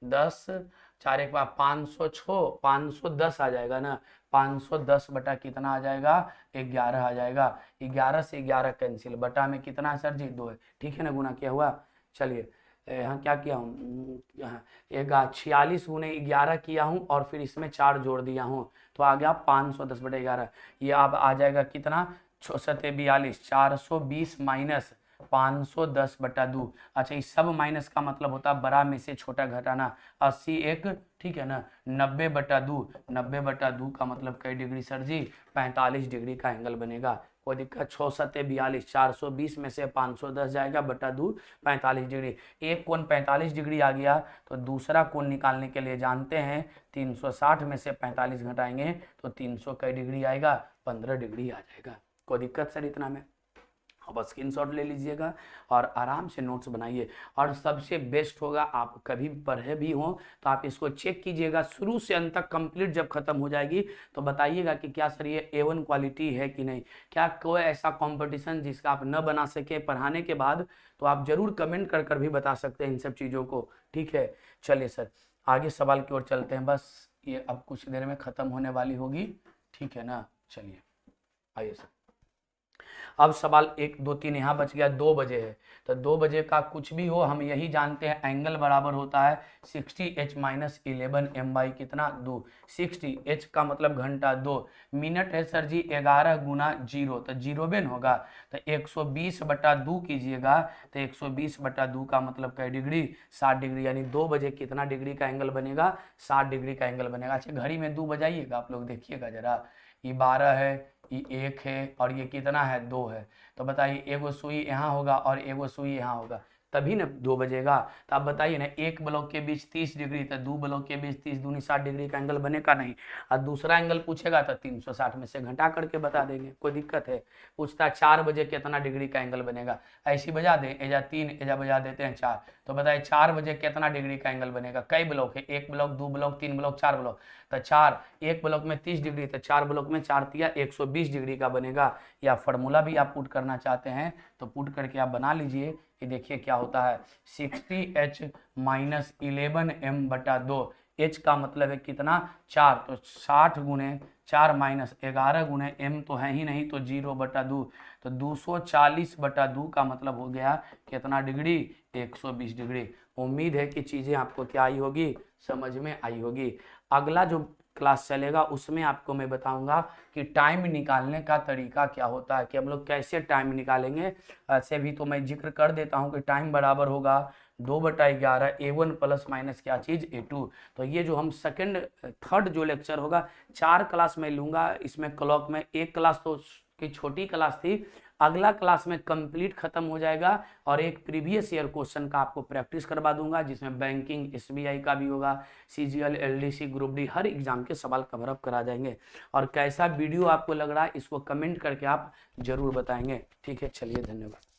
10 4 एक बार 506, 510 आ जाएगा ना, 510 बटा कितना आ जाएगा 11 आ जाएगा। 11 से 11 कैंसिल, बटा में कितना है सर जी 2 है। ठीक है ना, गुना किया हुआ। चलिए यहाँ क्या किया हूँ, यहाँ 46 गुने 11 किया हूँ और फिर इसमें 4 जोड़ दिया हूँ, तो आ गया 510/11। ये अब आ जाएगा कितना, 6 7 42, 420 माइनस 510/2। अच्छा इस सब माइनस का मतलब होता है बड़ा में से छोटा घटाना, 80 एक, ठीक है ना, 90/2, 90/2 का मतलब कई डिग्री सर जी, 45 डिग्री का एंगल बनेगा। कोई दिक्कत, 6 7 42, 420 में से 510 जाएगा बटा 2, 45 डिग्री। एक कोण 45 डिग्री आ गया, तो दूसरा कोण निकालने के लिए जानते हैं 360 में से 45 घटाएंगे तो 300 कई डिग्री आएगा, 15 डिग्री आ जाएगा। कोई दिक्कत सर इतना में, आप स्क्रीनशॉट ले लीजिएगा और आराम से नोट्स बनाइए। और सबसे बेस्ट होगा, आप कभी पढ़े भी हों तो आप इसको चेक कीजिएगा शुरू से अंत तक, कंप्लीट जब खत्म हो जाएगी तो बताइएगा कि क्या सर ये A1 क्वालिटी है कि नहीं। क्या कोई ऐसा कंपटीशन जिसका आप न बना सके पढ़ाने के बाद, तो आप जरूर कमेंट कर कर भी बता सकते हैं इन सब चीज़ों को। ठीक है, चलिए सर आगे सवाल की ओर चलते हैं, बस ये अब कुछ देर में ख़त्म होने वाली होगी। ठीक है ना, चलिए आइए सर, अब सवाल 1 2 3 यहाँ बच गया, 2 बजे है तो 2 बजे का कुछ भी हो हम यही जानते हैं एंगल बराबर होता है 60h माइनस 11m बाई कितना 2। 60h का मतलब घंटा, 2 मिनट है सर जी 11 गुना 0 तो 0 बेन होगा तो 120/2 कीजिएगा तो 120/2 का मतलब क्या डिग्री 60 डिग्री, यानी 2 बजे कितना डिग्री का एंगल बनेगा 60 डिग्री का एंगल बनेगा। अच्छा घड़ी में 2 बजाइएगा आप लोग देखिएगा जरा, ये 12 है, ये 1 है और ये कितना है 2 है, तो बताइए एगो सुई यहाँ होगा और एगो सुई यहाँ होगा तभी ना 2 बजेगा। तो आप बताइए ना एक ब्लॉक के बीच 30 डिग्री तो 2 ब्लॉक के बीच 30 दूनी 60 डिग्री का एंगल बनेगा नहीं। और दूसरा एंगल पूछेगा तो 360 में से घटा करके बता देंगे, कोई दिक्कत है। पूछता है 4 बजे कितना डिग्री का एंगल बनेगा, ऐसी बजा दें, एजा 3 एजा बजा देते हैं 4, तो बताइए 4 बजे कितना डिग्री का एंगल बनेगा। कई ब्लॉक है, 1 ब्लॉक 2 ब्लॉक 3 ब्लॉक 4 ब्लॉक, तो 4 एक ब्लॉक में 30 डिग्री तो 4 ब्लॉक में 4 तिया 120 डिग्री का बनेगा। या फार्मूला भी आप पुट करना चाहते हैं तो पुट करके आप बना लीजिए। ये देखिए क्या होता है 60h माइनस 11m/2, h का मतलब है कितना 4, तो 60 गुने 4 माइनस 11 गुने m तो है ही नहीं तो 0/2, तो 240/2 का मतलब हो गया कितना डिग्री 120 डिग्री। उम्मीद है कि चीज़ें आपको क्या आई होगी, समझ में आई होगी। अगला जो क्लास चलेगा उसमें आपको मैं बताऊंगा कि टाइम निकालने का तरीका क्या होता है, कि हम लोग कैसे टाइम निकालेंगे। ऐसे भी तो मैं जिक्र कर देता हूं कि टाइम बराबर होगा 2/11 A1 प्लस माइनस क्या चीज़ A2। तो ये जो हम थर्ड जो लेक्चर होगा 4 क्लास में लूँगा, इसमें क्लॉक में एक क्लास तो की छोटी क्लास थी, अगला क्लास में कंप्लीट खत्म हो जाएगा और एक प्रीवियस ईयर क्वेश्चन का आपको प्रैक्टिस करवा दूंगा जिसमें बैंकिंग SBI का भी होगा, CGL LDC ग्रुप डी हर एग्जाम के सवाल कवर अप करा जाएंगे। और कैसा वीडियो आपको लग रहा है इसको कमेंट करके आप जरूर बताएंगे। ठीक है, चलिए धन्यवाद।